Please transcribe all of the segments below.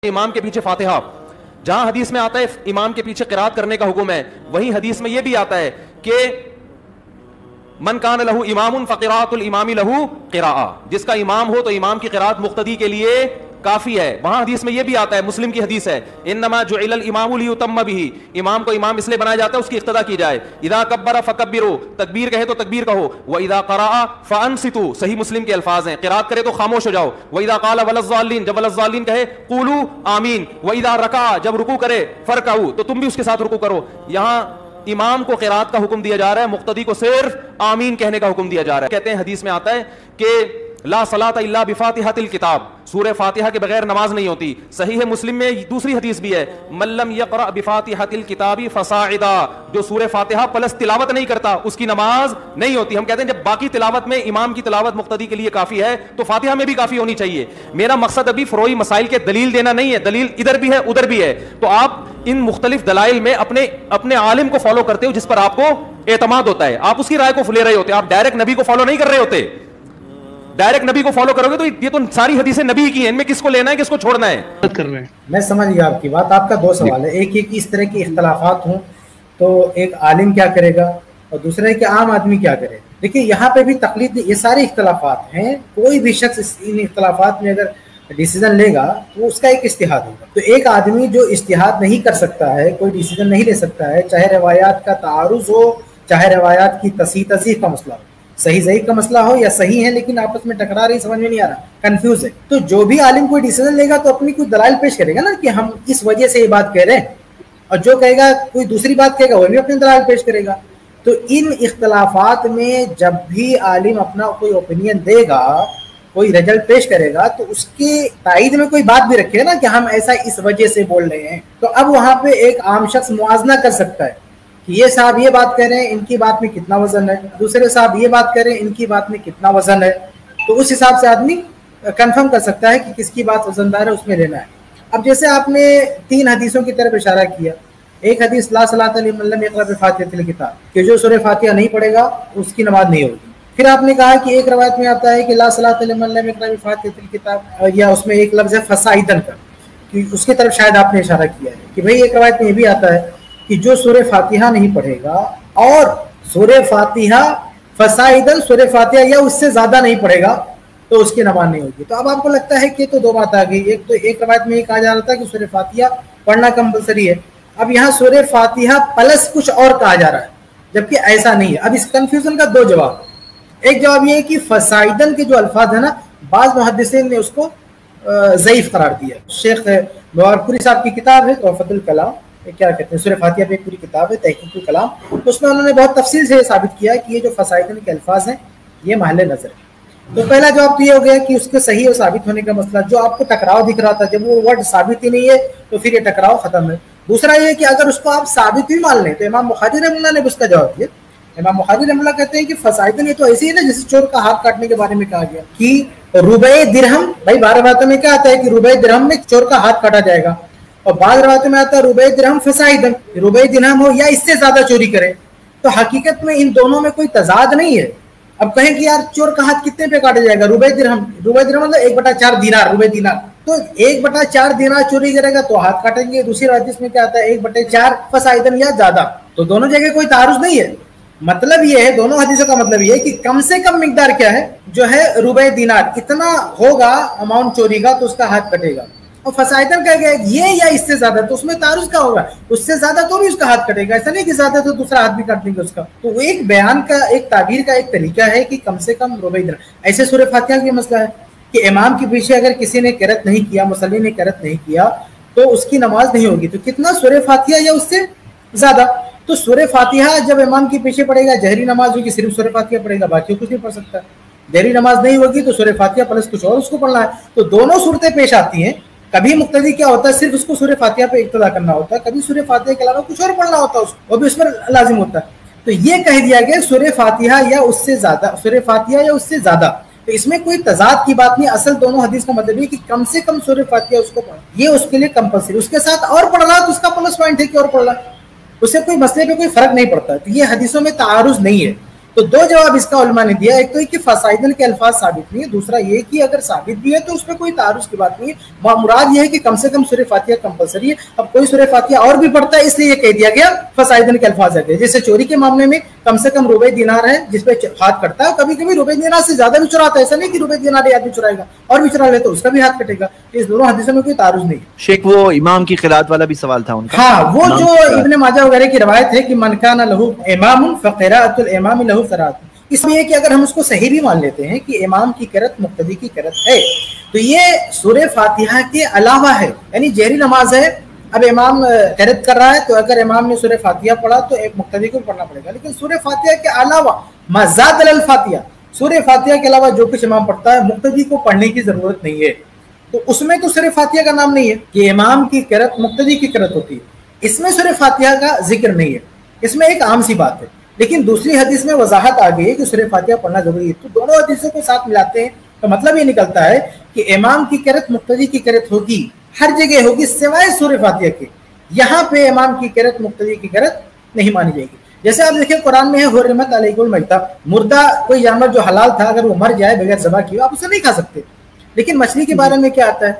امام کے پیچھے فاتحہ، جہاں حدیث میں آتا ہے امام کے پیچھے قرات کرنے کا حکم ہے، وہیں حدیث میں یہ بھی آتا ہے کہ من کان لہ امام فقراءۃ الامام لہ قراءۃ، جس کا امام ہو تو امام کی قرات مقتدی کے لیے کافی ہے۔ وہاں حدیث میں یہ بھی آتا ہے، مسلم کی حدیث ہے، انما جعل الامام لیتم بہ، امام کو امام اس لیے بنایا جاتا ہے اس کی اقتدا کی جائے۔ اذا کبر فکبروا، تکبیر کہے تو تکبیر کہو، واذا قرأ فانصتوا، صحیح مسلم کے الفاظ ہیں، قرات کرے تو خاموش ہو جاؤ۔ واذا قال ولا الضالین، جب ولا الضالین کہے قولوا آمین۔ واذا رکع، جب رکوع کرے فرکعوا، تو تم بھی اس کے ساتھ رکوع کرو۔ یہاں امام کو قرات کا حکم دیا جا رہا ہے، مقتدی کو صرف آمین کہنے کا حکم دیا جا رہا ہے۔ کہتے ہیں حدیث میں آتا ہے کہ لا صلاۃ الا بفاتحۃ الکتاب، سورہ فاتحہ کے بغیر نماز نہیں ہوتی۔ صحیح مسلم میں دوسری حدیث بھی ہے، من لم یقرأ بفاتحۃ الکتاب فصاعدا، جو سورہ فاتحہ پلس تلاوت نہیں کرتا اس کی نماز نہیں ہوتی۔ ہم کہتے ہیں جب باقی تلاوت میں امام کی تلاوت مقتدی کے لیے کافی ہے تو فاتحہ میں بھی کافی ہونی چاہیے۔ میرا مقصد ابھی فروعی مسائل کے دلیل دینا نہیں ہے، دلیل ادھر بھی ہے ادھر بھی ہے، تو آپ ان مختلف دلائل میں اپنے عالم کو فالو کرتے ہو جس پر آپ کو اعتماد ہوتا ہے، آپ اس کی رائے کو لے رہے ہوتے، آپ ڈائریکٹ نبی کو فالو نہیں کر رہے ہوتے۔ ڈائریکٹ نبی کو فالو کرو گے تو یہ تو ساری حدیثیں نبی کی ہیں، ان میں کس کو لینا ہے کس کو چھوڑنا ہے۔ میں سمجھ گیا آپ کی بات۔ آپ کا دو سوال ہے، ایک یہ کہ اس طرح کے اختلافات ہوں تو ایک عالم کیا کرے گا، اور دوسرا ہے کہ عام آدمی کیا کرے۔ دیکھیے یہاں پہ بھی تقلید، یہ سارے اختلافات ہیں، کوئی بھی شخص ان اختلافات میں اگر ڈیسیزن لے گا تو اس کا ایک اجتہاد ہوگا۔ تو ایک آدمی جو اجتہاد نہیں کر سکتا ہے، کوئی ڈیسیزن نہیں لے سکتا ہے، چاہے روایات کا تعارض ہو، چاہے روایات کی تصحیح تضعیف کا مسئلہ ہو، صحیح ضعیف کا مسئلہ ہو، یا صحیح ہے لیکن آپس میں ٹکرا رہی، سمجھ میں نہیں آ رہا، کنفیوز ہے، تو جو بھی عالم کوئی ڈیسیزن لے گا تو اپنی کوئی دلائل پیش کرے گا نا کہ ہم اس وجہ سے یہ بات کہہ رہے ہیں، اور جو کہے گا کوئی دوسری بات کہے گا وہ بھی اپنی دلائل پیش کرے گا۔ تو ان اختلافات میں جب بھی عالم اپنا کوئی اوپینین دے گا، کوئی رجل پیش کرے گا، تو اس کے تائید میں کوئی بات بھی رکھے نا کہ ہم ایسا اس وجہ سے بول رہے ہیں، تو اب وہاں پہ ایک عام شخص موازنہ کر سکتا ہے کہ یہ صاحب یہ بات کہہ رہے ہیں، ان کی بات میں کتنا وزن ہے، دوسرے صاحب یہ بات کہہ رہے ہیں، ان کی بات میں کتنا وزن ہے، تو اس حساب سے آدمی کنفرم کر سکتا ہے کہ کس کی بات وزندار ہے، اس میں لینا ہے۔ اب جیسے آپ نے 3 حدیثوں کی طرف اشارہ کیا، ایک حدیث لا صلاۃ لمن لم یقرأ بفاتحۃ الکتاب، کہ جو سورہ فاتحہ نہیں پڑھے گا اس کی نماز نہیں ہوگی۔ پھر آپ نے کہا کہ ایک روایت میں آتا ہے کہ لا صلاۃ لمن لم یقرأ بفاتحۃ الکتاب، یا اس میں ایک لفظ ہے فصاعدا کا، کہ اس کی طرف شاید آپ نے اشارہ کیا ہے کہ بھئی ایک روایت میں یہ بھی آتا ہے کہ جو سورہ فاتحہ نہیں پڑھے گا اور سورہ فاتحہ فصاعدا، سورہ فاتحہ یا اس سے زیادہ نہیں پڑھے گا تو اس کی نماز نہیں ہوگی۔ تو اب آپ کو لگتا ہے کہ تو دو بات آ گئی، ایک تو ایک روایت میں یہ کہا جا رہا تھا کہ سورہ فاتحہ پڑھنا کمپلسری ہے، اب یہاں سورہ فاتحہ پلس کچھ اور کہا جا رہا ہے، جبکہ ایسا نہیں ہے۔ اب اس کنفیوژن کا 2 جواب، ایک جواب یہ ہے کہ فصاعدا کے جو الفاظ ہیں نا، بعض محدثین نے اس کو ضعیف قرار دیا۔ شیخ نوارپوری صاحب کی کتاب ہے تحفۃ الکلام، کیا کہتے ہیں، سورہ فاتحہ پہ ایک پوری کتاب ہے تحقیق الکلام، تو اس میں انہوں نے بہت تفصیل سے ثابت کیا کہ یہ جو فصاعدا کے الفاظ ہیں یہ محل نظر ہے۔ تو پہلا جواب تو یہ ہو گیا کہ اس کے صحیح اور ثابت ہونے کا مسئلہ، جو آپ کو ٹکراؤ دکھ رہا تھا، جب وہ ورڈ ثابت ہی نہیں ہے تو پھر یہ ٹکراؤ ختم ہے۔ دوسرا یہ کہ اگر اس کو آپ ثابت بھی مان لیں تو امام بخاری رحمہ اللہ نے بھی اس کا جواب دیا۔ امام بخاری رحمہ اللہ کہتے ہیں کہ فصاعدا یہ تو ایسے ہی نا جیسے چور کا ہاتھ کاٹنے کے بارے میں کہا گیا کہ ربع درہم، بھائی 12 باتوں میں کیا آتا ہے کہ ربع درہم میں چور کا ہاتھ کاٹا جائے گا، اور بعض روایتوں میں آتا ہے ربع درہم فصاعدا، ربع درہم ہو یا اس سے زیادہ چوری کرے، تو حقیقت میں ان دونوں میں کوئی تضاد نہیں ہے۔ اب کہیں کہ یار چور کا ہاتھ کتنے پہ کاٹا جائے گا، ربع درہم، ربع درہم مطلب 1/4 دینار، ربع دینار، تو 1/4 دینار چوری کرے گا تو ہاتھ کاٹیں گے۔ دوسری حدیث میں کیا آتا ہے 1/4 فصاعدا یا زیادہ، تو دونوں جگہ کوئی تعارض نہیں ہے۔ مطلب یہ ہے، دونوں حدیثوں کا مطلب یہ ہے کہ کم سے کم مقدار کیا ہے، جو ہے ربع دینار، اتنا ہوگا اماؤنٹ چوری کا تو اس کا ہاتھ کٹے گا، اور فصاعدا کہا گیا یہ یا اس سے زیادہ، تو اس میں تعارض کیا ہوگا، اس سے زیادہ تو بھی اس کا ہاتھ کٹے گا، ایسا نہیں کہ زیادہ تو دوسرا ہاتھ بھی کاٹ دیں گے اس کا۔ تو وہ ایک بیان کا، ایک تعبیر کا ایک طریقہ ہے کہ کم سے کم ربع دینار۔ ایسے سورہ فاتحہ کا مسئلہ ہے کہ امام کے پیچھے اگر کسی نے قرأت نہیں کیا، مصلی نے قرأت نہیں کیا تو اس کی نماز نہیں ہوگی، تو کتنا، سورہ فاتحہ یا اس سے زیادہ۔ تو سورہ فاتحہ جب امام کے پیچھے پڑھے گا، جہری نماز ہوگی صرف سورہ فاتحہ پڑھے گا، باقی کچھ نہیں پڑھ سکتا۔ جہری نماز نہیں ہوگی تو سورہ فاتحہ پلس کچھ اور اس کو پڑھنا ہے۔ تو دونوں صورتیں پیش آتی ہیں، کبھی مقتدی کیا ہوتا ہے صرف اس کو سورہ فاتحہ پہ اقتدا کرنا ہوتا ہے، کبھی سورہ فاتحہ کے علاوہ کچھ اور پڑھنا ہوتا ہے، وہ بھی اس پر لازم ہوتا ہے۔ تو یہ کہہ دیا گیا سورہ فاتحہ یا اس سے زیادہ، سورہ فاتحہ یا اس سے زیادہ، تو اس میں کوئی تضاد کی بات نہیں۔ اصل دونوں حدیث کا مطلب یہ کہ کم سے کم سورہ فاتحہ اس کو پڑھنا، یہ اس کے لیے کمپلسری، اس کے ساتھ اور پڑھ رہا تو اس کا پلس پوائنٹ ہے کہ اور پڑھ رہا، اس سے کوئی مسئلے پہ کوئی فرق نہیں پڑتا۔ تو یہ حدیثوں میں تعارض نہیں ہے۔ تو دو جواب اس کا علماء نے دیا، ایک تو یہ کہ فصائدن کے الفاظ ثابت نہیں ہے، دوسرا یہ کہ اگر ثابت بھی ہے تو اس میں کوئی تعارض کی بات نہیں ہے، مراد یہ ہے کہ کم سے کم سورہ فاتحہ کمپلسری ہے۔ اب کوئی سورہ فاتحہ اور بھی پڑھتا ہے اس لیے یہ کہہ دیا گیا فصائدن کے الفاظ ہے، جیسے چوری کے معاملے میں کم سے کم ربع دینار ہے جس پہ ہاتھ کٹتا ہے، کبھی کبھی ربع دینار سے زیادہ بھی چراتا ہے، ایسا نہیں کہ ربع دینار آدمی چرائے گا اور بھی چرا لے تو اس کا بھی ہاتھ کٹے گا، اس دونوں حدیثوں میں کوئی تعارض نہیں ہے۔ شیخ وہ امام کی قرات والا بھی سوال تھا ان کا، ہاں وہ جو ابن ماجہ وغیرہ کی روایت ہے کہ من کان لہ امام فقراءۃ الامام لہ قراءۃ، اس میں کہ اگر ہم اس کو صحیح بھی مان لیتے ہیں کہ امام کی قرات مقتدی کی قرات ہے تو یہ سورہ فاتحہ کے علاوہ ہے، یعنی جہری نماز ہے، اب امام قرات کر رہا ہے تو اگر امام نے سورہ فاتحہ پڑھا تو ایک مقتدی کو پڑھنا پڑے گا، لیکن سورہ فاتحہ کے علاوہ مزاد الفاتحہ، سورہ فاتحہ کے علاوہ جو کچھ امام پڑھتا ہے مقتدی کو پڑھنے کی ضرورت نہیں ہے، تو اس میں تو سورہ فاتحہ کا نام نہیں ہے کہ امام کی قرات مقتدی کی قرات ہوتی ہے، اس میں سورہ فاتحہ کا ذکر نہیں ہے، اس میں ایک عام سی بات ہے، لیکن دوسری حدیث میں وضاحت آ گئی ہے کہ سورہ فاتحہ پڑھنا ضروری ہے، تو دونوں حدیثوں کو ساتھ ملاتے ہیں تو مطلب یہ نکلتا ہے کہ امام کی قرات مقتدی کی قرات ہوگی، ہر جگہ ہوگی سوائے سورہ فاتحہ کے، یہاں پہ امام کی قرات مقتدی کی قرات نہیں مانی جائے گی۔ جیسے آپ دیکھیں قرآن میں ہے حرمت علیکم المیتۃ، مردہ کوئی جانور جو حلال تھا اگر وہ مر جائے بغیر ذبح کیے آپ اسے نہیں کھا سکتے، لیکن مچھلی کے بارے میں کیا آتا ہے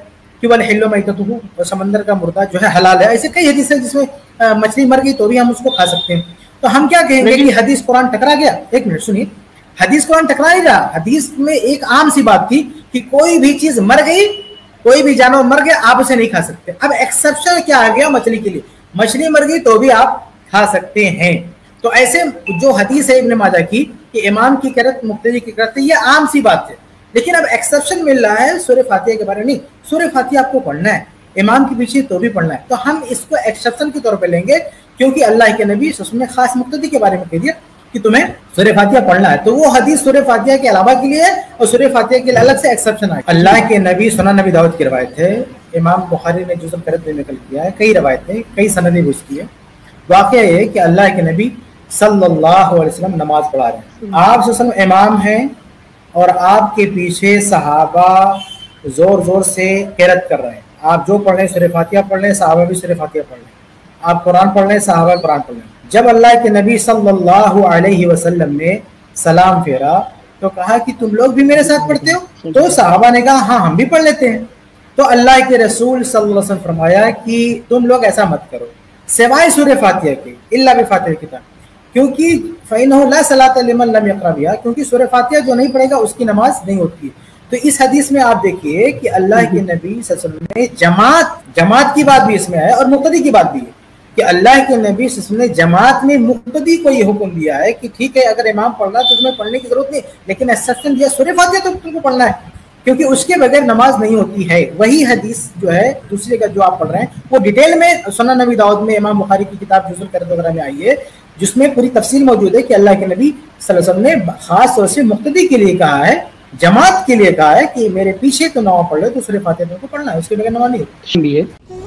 کہ والحل میتتہ، سمندر کا مردہ جو ہے حلال ہے، ایسے کئی حدیث ہیں جس میں مچھلی مر گئی تو بھی ہم اس کو کھا سکتے ہیں، تو ہم کیا کہیں گے کہ حدیث قرآن ٹکرا گیا؟ ایک منٹ سنیے، حدیث قرآن ٹکرا ہی رہا، حدیث میں ایک عام سی بات تھی کہ کوئی بھی چیز مر گئی، کوئی بھی جانور مر گیا آپ اسے نہیں کھا سکتے، اب ایکسیپشن کیا آ گیا مچھلی کے لیے، مچھلی مر گئی تو بھی آپ کھا سکتے ہیں، تو ایسے جو حدیث ہے ابن ماجہ کی کہ امام کی قرات مقتدی کی قرات، یہ عام سی بات ہے، لیکن اب ایکسیپشن مل رہا ہے سورہ فاتحہ کے بارے میں، نہیں سورہ فاتحہ آپ کو پڑھنا ہے امام کے پیچھے تو بھی پڑھنا ہے، تو ہم اس کو ایکسیپشن کے طور پہ لیں گے کیونکہ اللہ کے نبی صلی اللہ علیہ وسلم نے خاص مقتدی کے بارے میں کہہ دیا کہ تمہیں سورہ فاتحہ پڑھنا ہے، تو وہ حدیث سورہ فاتحہ کے علاوہ کے لیے ہے اور سورہ فاتحہ کے لیے الگ سے ایکسیپشن ہے۔ اللہ کے نبی سنن نبی داؤد کی روایت ہے، امام بخاری نے جزء القرات میں نقل کیا ہے، کئی روایتیں کئی سندیں بھی اس کی ہے، واقعہ یہ ہے کہ اللہ کے نبی صلی اللہ علیہ وسلم نماز پڑھا رہے ہیں، آپ صلی اللہ علیہ وسلم امام ہیں اور آپ کے پیچھے صحابہ زور زور سے قرات کر رہے ہیں، آپ جو پڑھ رہے ہیں سورہ فاتحہ پڑھ رہے ہیں، صحابہ بھی سورہ فاتحہ پڑھ رہے ہیں، آپ قرآن پڑھ رہے ہیں، صحابہ قرآن پڑھ رہے ہیں۔ جب اللہ کے نبی صلی اللہ علیہ وسلم نے سلام پھیرا تو کہا کہ تم لوگ بھی میرے ساتھ پڑھتے ہو؟ تو صحابہ نے کہا ہاں ہم بھی پڑھ لیتے ہیں، تو اللہ کے رسول صلی اللہ علیہ وسلم فرمایا کہ تم لوگ ایسا مت کرو سوائے سورہ فاتحہ کے، الا بفاتحہ الکتاب، کیونکہ فإنہ لا صلاۃ لمن لم یقرأ بہا، کیونکہ سورہ فاتحہ جو نہیں پڑھے گا اس کی نماز نہیں ہوتی۔ تو اس حدیث میں آپ دیکھیے کہ اللہ کے نبی صلی اللہ علیہ وسلم نے جماعت کی بات بھی اس میں ہے اور مقتدی کی بات بھی ہے کہ اللہ کے نبی صلی اللہ علیہ وسلم نے جماعت میں مقتدی کو یہ حکم دیا ہے کہ ٹھیک ہے اگر امام پڑھ رہا ہے تو تمہیں پڑھنے کی ضرورت نہیں، لیکن ایکسیپشن دیا سورہ فاتحہ تو تم کو پڑھنا ہے کیونکہ اس کے بغیر نماز نہیں ہوتی ہے۔ وہی حدیث جو ہے دوسری کا جو آپ پڑھ رہے ہیں وہ ڈیٹیل میں سنن نبی داؤد میں امام بخاری کی کتاب جزء القرات وغیرہ میں آئی ہے، جس میں پوری تفصیل موجود ہے کہ اللہ کے نبی صلی اللہ علیہ وسلم نے خاص طور سے مقتدی کے لیے کہا ہے، جماعت کے لیے کہا ہے کہ میرے پیچھے تو نماز پڑھ لے تو سورہ فاتحہ کو پڑھنا ہے، اس کے بغیر نماز نہیں ہوتی۔